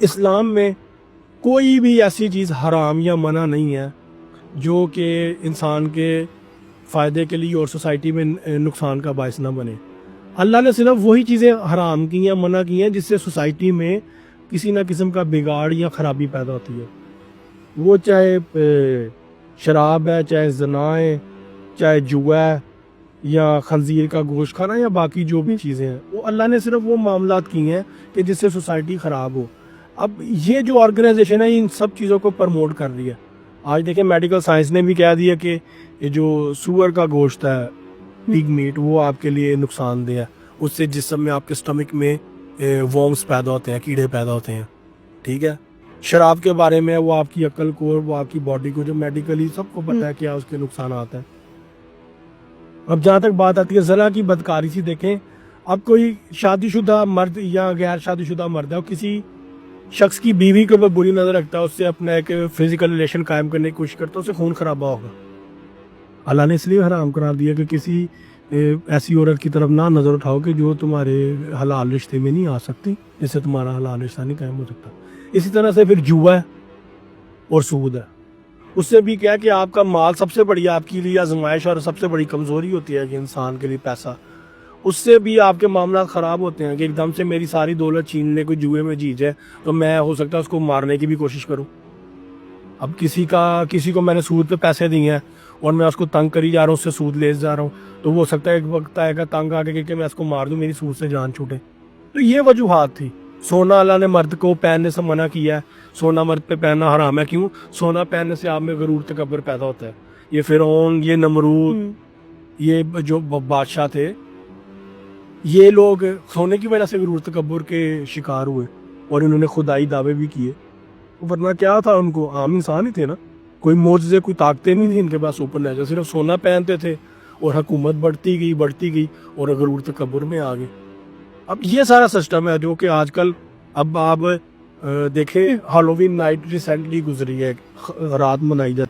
اسلام میں کوئی بھی ایسی چیز حرام یا منع نہیں ہے جو کہ انسان کے فائدے کے لیے اور سوسائٹی میں نقصان کا باعث نہ بنے. اللہ نے صرف وہی چیزیں حرام کی ہیں، منع کی ہیں جس سے سوسائٹی میں کسی نہ قسم کا بگاڑ یا خرابی پیدا ہوتی ہے. وہ چاہے شراب ہے، چاہے زنا ہے، چاہے جوا ہے، یا خنزیر کا گوشت کھانا، یا باقی جو بھی چیزیں ہیں، وہ اللہ نے صرف وہ معاملات کی ہیں کہ جس سے سوسائٹی خراب ہو. اب یہ جو آرگنائزیشن ہے ان سب چیزوں کو پرموٹ کر رہی ہے. آج دیکھیں میڈیکل سائنس نے بھی کہہ دیا کہ یہ جو سور کا گوشت ہے، پگ میٹ، وہ آپ کے لیے نقصان دہ ہے. اس سے جسم میں آپ کے سٹمک میں ورمز پیدا ہوتے ہیں، کیڑے پیدا ہوتے ہیں. ٹھیک ہے. شراب کے بارے میں وہ آپ کی عقل کو اور وہ آپ کی باڈی کو جو میڈیکلی سب کو پتہ ہے کیا اس کے نقصانات ہیں. اب جہاں تک بات آتی ہے زنا کی بدکاری سی، دیکھیں اب کوئی شادی شدہ مرد یا غیر شادی شدہ مرد ہے، وہ کسی شخص کی بیوی کے اوپر بری نظر رکھتا ہے، اس سے اپنا ایک فزیکل ریلیشن قائم کرنے کی کوشش کرتا ہے، اسے خون خرابہ ہوگا. اللہ نے اس لیے حرام قرار دیا کہ کسی ایسی عورت کی طرف نہ نظر اٹھاؤ کہ جو تمہارے حلال رشتے میں نہیں آ سکتی، جس سے تمہارا حلال رشتہ نہیں قائم ہو سکتا. اسی طرح سے پھر جوا ہے اور سود ہے. اس سے بھی کیا کہ آپ کا مال سب سے بڑی آپ کے لیے آزمائش اور سب سے بڑی کمزوری ہوتی ہے کہ انسان کے لیے پیسہ، اس سے بھی آپ کے معاملات خراب ہوتے ہیں کہ ایک دم سے میری ساری دولت چھیننے کوئی جوئے میں جیت جائے تو میں ہو سکتا ہے اس کو مارنے کی بھی کوشش کروں. اب کسی کو میں نے سود پہ پیسے دیے ہیں اور میں اس کو تنگ کری جا رہا ہوں، اس سے سود لے جا رہا ہوں، تو وہ ہو سکتا ہے ایک وقت آئے گا تنگ آ کے کہ میں اس کو مار دوں، میری سود سے جان چھوٹے. تو یہ وجوہات تھی. سونا اللہ نے مرد کو پہننے سے منع کیا ہے. سونا مرد پہ پہننا حرام ہے. کیوں؟ سونا پہننے سے آپ میں غرور تکبر پیدا ہوتا ہے. یہ فرعون، یہ نمرود، یہ جو بادشاہ تھے، یہ لوگ سونے کی وجہ سے غرور تکبر کے شکار ہوئے اور انہوں نے خدائی دعوے بھی کیے. ورنہ کیا تھا، ان کو عام انسان ہی تھے نا، کوئی معجزے کوئی طاقتیں نہیں تھیں ان کے پاس اوپر نیچر، صرف سونا پہنتے تھے اور حکومت بڑھتی گئی اور غرور تکبر میں آ گئے. اب یہ سارا سسٹم ہے جو کہ آج کل اب آپ دیکھیں ہالووین نائٹ ریسنٹلی گزری ہے، رات منائی جاتی